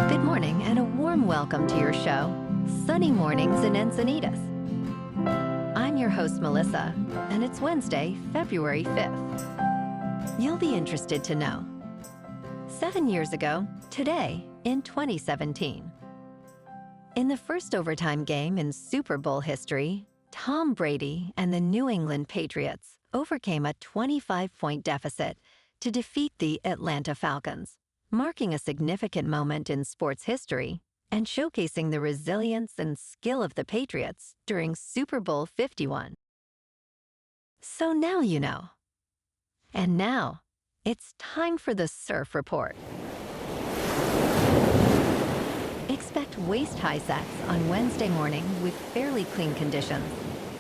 Good morning and a warm welcome to your show, Sunny Mornings in Encinitas. I'm your host, Melissa, and it's Wednesday, February 5th. You'll be interested to know. 7 years ago, today, in 2017, in the first overtime game in Super Bowl history, Tom Brady and the New England Patriots overcame a 25-point deficit to defeat the Atlanta Falcons, marking a significant moment in sports history and showcasing the resilience and skill of the Patriots during Super Bowl 51. So now you know. And now, it's time for the Surf Report. Expect waist-high sets on Wednesday morning with fairly clean conditions,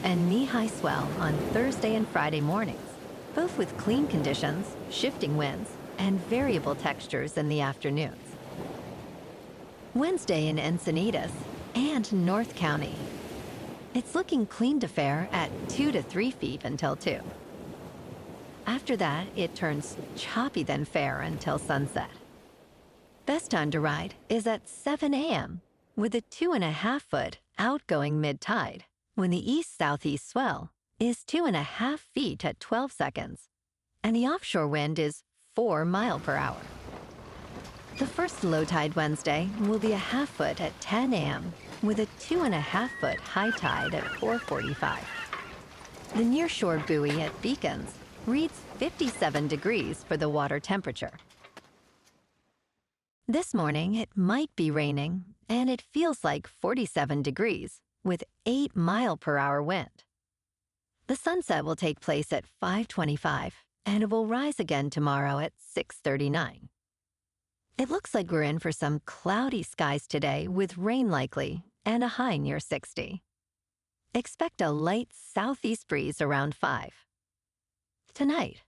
and knee-high swell on Thursday and Friday mornings, both with clean conditions, shifting winds, and variable textures in the afternoons. Wednesday in Encinitas and North County. It's looking clean to fair at 2 to 3 feet until 2. After that, it turns choppy then fair until sunset. Best time to ride is at 7 a.m. with a 2.5-foot outgoing mid-tide, when the east-southeast swell is 2.5 feet at 12 seconds, and the offshore wind is 4 miles per hour. The first low tide Wednesday will be a half-foot at 10 a.m. with a 2.5-foot high tide at 4:45. The nearshore buoy at Beacons reads 57 degrees for the water temperature. This morning, it might be raining, and it feels like 47 degrees with 8 mile per hour wind. The sunset will take place at 5:25, and it will rise again tomorrow at 6:39. It looks like we're in for some cloudy skies today with rain likely and a high near 60. Expect a light southeast breeze around 5. Tonight,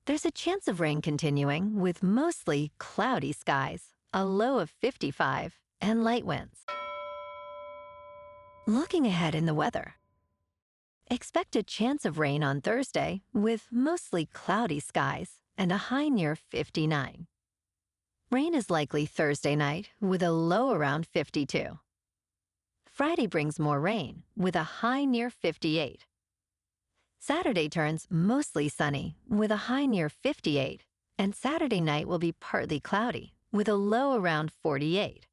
there's a chance of rain continuing with mostly cloudy skies, a low of 55, and light winds. Looking ahead in the weather. Expect a chance of rain on Thursday with mostly cloudy skies and a high near 59. Rain is likely Thursday night with a low around 52. Friday brings more rain with a high near 58. Saturday turns mostly sunny with a high near 58, and Saturday night will be partly cloudy with a low around 48.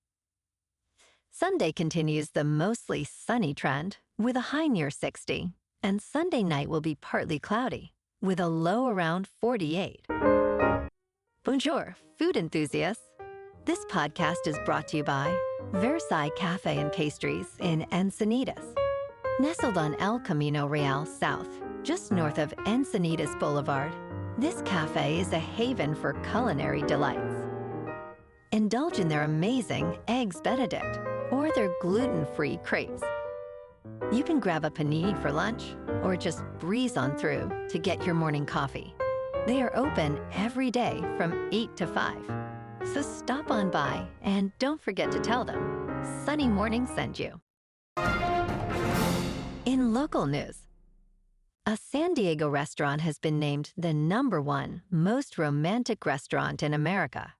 Sunday continues the mostly sunny trend with a high near 60, and Sunday night will be partly cloudy with a low around 48. Bonjour, food enthusiasts. This podcast is brought to you by Versailles Cafe and Pastries in Encinitas. Nestled on El Camino Real South, just north of Encinitas Boulevard, this cafe is a haven for culinary delights. Indulge in their amazing Eggs Benedict or their gluten-free crepes. You can grab a panini for lunch or just breeze on through to get your morning coffee. They are open every day from 8 to 5. So stop on by and don't forget to tell them Sunny Morning sent you. In local news, a San Diego restaurant has been named the #1 most romantic restaurant in America.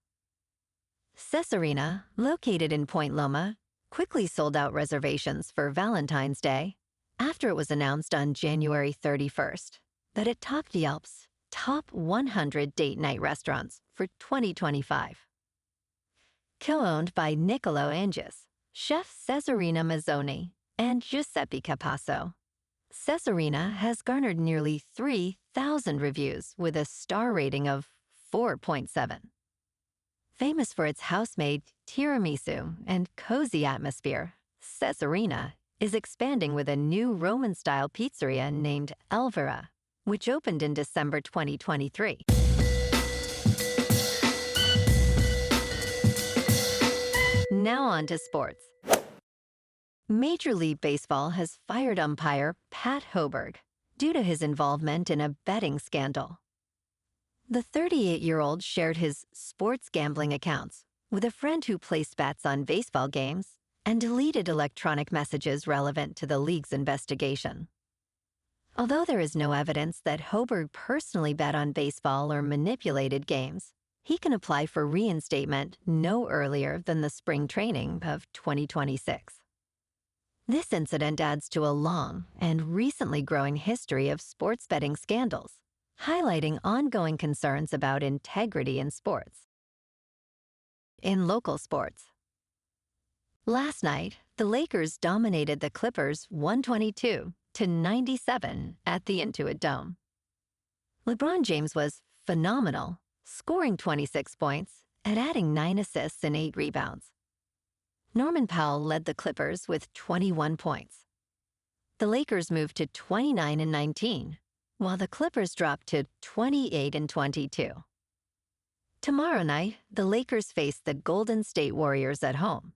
Cesarina, located in Point Loma, quickly sold out reservations for Valentine's Day after it was announced on January 31st that it topped Yelp's top 100 date night restaurants for 2025. Co-owned by Niccolo Angus, Chef Cesarina Mazzoni, and Giuseppe Capasso, Cesarina has garnered nearly 3,000 reviews with a star rating of 4.7. Famous for its house-made tiramisu and cozy atmosphere, Cesarina is expanding with a new Roman-style pizzeria named Elvira, which opened in December 2023. Now on to sports. Major League Baseball has fired umpire Pat Hoberg due to his involvement in a betting scandal. The 38-year-old shared his sports gambling accounts with a friend who placed bets on baseball games and deleted electronic messages relevant to the league's investigation. Although there is no evidence that Hoberg personally bet on baseball or manipulated games, he can apply for reinstatement no earlier than the spring training of 2026. This incident adds to a long and recently growing history of sports betting scandals, highlighting ongoing concerns about integrity in sports. In local sports, last night, the Lakers dominated the Clippers 122-97 at the Intuit Dome. LeBron James was phenomenal, scoring 26 points and adding 9 assists and 8 rebounds. Norman Powell led the Clippers with 21 points. The Lakers moved to 29-19, while the Clippers dropped to 28-22. Tomorrow night, the Lakers face the Golden State Warriors at home.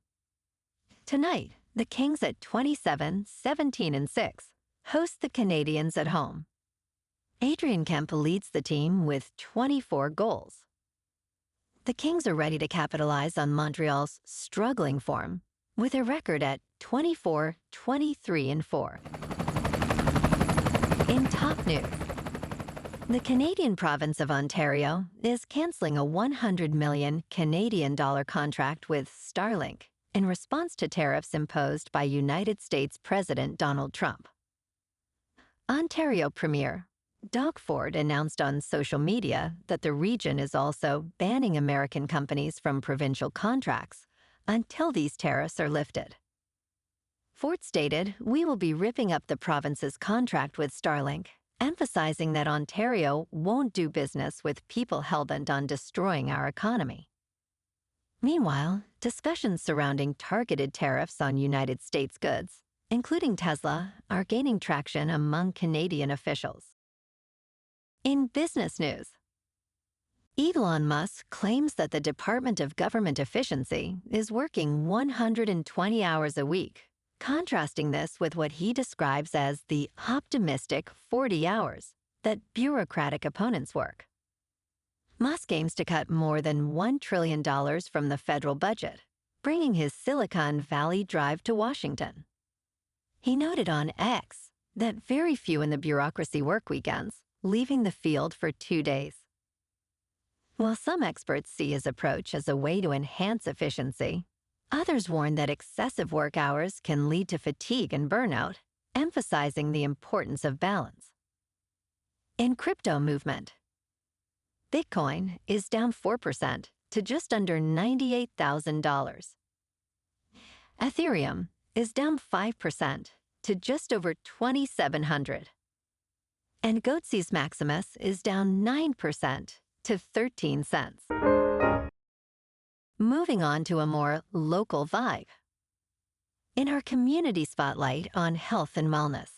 Tonight, the Kings at 27-17-6 host the Canadiens at home. Adrian Kemp leads the team with 24 goals. The Kings are ready to capitalize on Montreal's struggling form with a record at 24-23-4. In top news, the Canadian province of Ontario is canceling a $100 million Canadian contract with Starlink in response to tariffs imposed by United States President Donald Trump. Ontario Premier Doug Ford announced on social media that the region is also banning American companies from provincial contracts until these tariffs are lifted. Ford stated, "We will be ripping up the province's contract with Starlink, emphasizing that Ontario won't do business with people hell-bent on destroying our economy." Meanwhile, discussions surrounding targeted tariffs on United States goods, including Tesla, are gaining traction among Canadian officials. In business news, Elon Musk claims that the Department of Government Efficiency is working 120 hours a week, contrasting this with what he describes as the optimistic 40 hours that bureaucratic opponents work. Musk aims to cut more than $1 trillion from the federal budget, bringing his Silicon Valley drive to Washington. He noted on X that very few in the bureaucracy work weekends, leaving the field for 2 days. While some experts see his approach as a way to enhance efficiency, others warn that excessive work hours can lead to fatigue and burnout, emphasizing the importance of balance. In crypto movement, Bitcoin is down 4% to just under $98,000. Ethereum is down 5% to just over $2,700. And Goatse's Maximus is down 9% to 13 cents. Moving on to a more local vibe. In our community spotlight on health and wellness,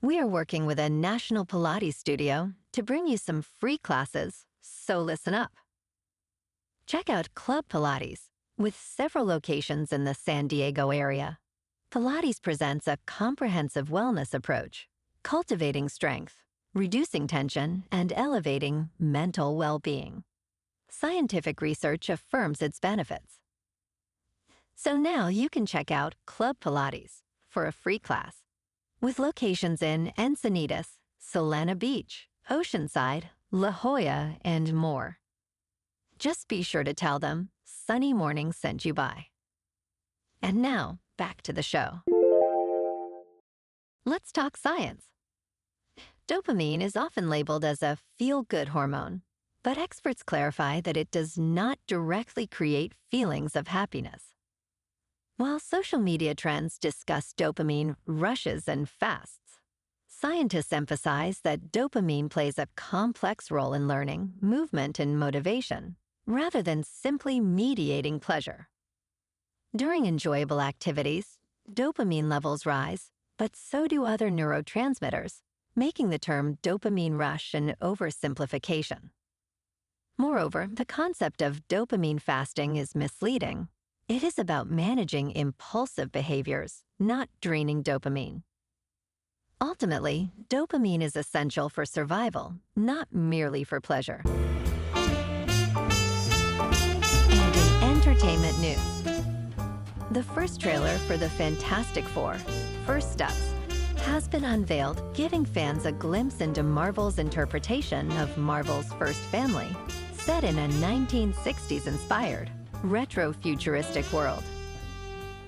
we are working with a national Pilates studio to bring you some free classes, so listen up. Check out Club Pilates, with several locations in the San Diego area. Pilates presents a comprehensive wellness approach, cultivating strength, reducing tension, and elevating mental well-being. Scientific research affirms its benefits. So now you can check out Club Pilates for a free class, with locations in Encinitas, Solana Beach, Oceanside, La Jolla, and more. Just be sure to tell them Sunny Morning sent you by. And now, back to the show. Let's talk science. Dopamine is often labeled as a feel-good hormone, but experts clarify that it does not directly create feelings of happiness. While social media trends discuss dopamine rushes and fasts, scientists emphasize that dopamine plays a complex role in learning, movement, and motivation, rather than simply mediating pleasure. During enjoyable activities, dopamine levels rise, but so do other neurotransmitters, making the term dopamine rush an oversimplification. Moreover, the concept of dopamine fasting is misleading. It is about managing impulsive behaviors, not draining dopamine. Ultimately, dopamine is essential for survival, not merely for pleasure. And in entertainment news, the first trailer for the Fantastic Four, First Steps, has been unveiled, giving fans a glimpse into Marvel's interpretation of Marvel's first family, set in a 1960s-inspired, retro-futuristic world.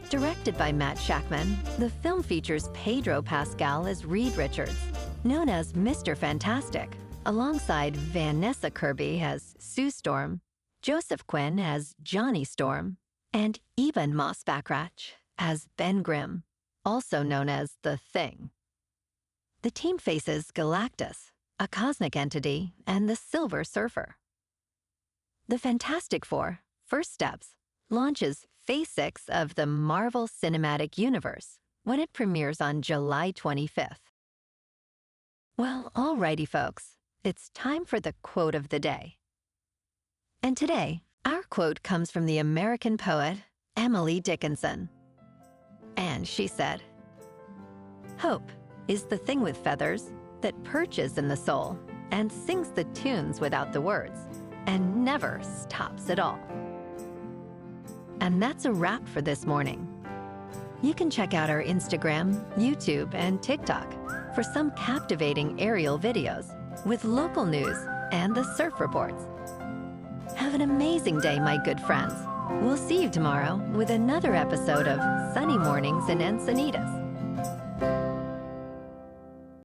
Directed by Matt Shackman, the film features Pedro Pascal as Reed Richards, known as Mr. Fantastic, alongside Vanessa Kirby as Sue Storm, Joseph Quinn as Johnny Storm, and Eben Moss-Bachrach as Ben Grimm, also known as The Thing. The team faces Galactus, a cosmic entity, and the Silver Surfer. The Fantastic Four, First Steps, launches Phase 6 of the Marvel Cinematic Universe when it premieres on July 25th. Well, alrighty, folks, it's time for the quote of the day. And today, our quote comes from the American poet Emily Dickinson. And she said, "Hope is the thing with feathers that perches in the soul and sings the tunes without the words and never stops at all." And that's a wrap for this morning. You can check out our Instagram, YouTube, and TikTok for some captivating aerial videos with local news and the surf reports. Have an amazing day, my good friends. We'll see you tomorrow with another episode of Sunny Mornings in Encinitas.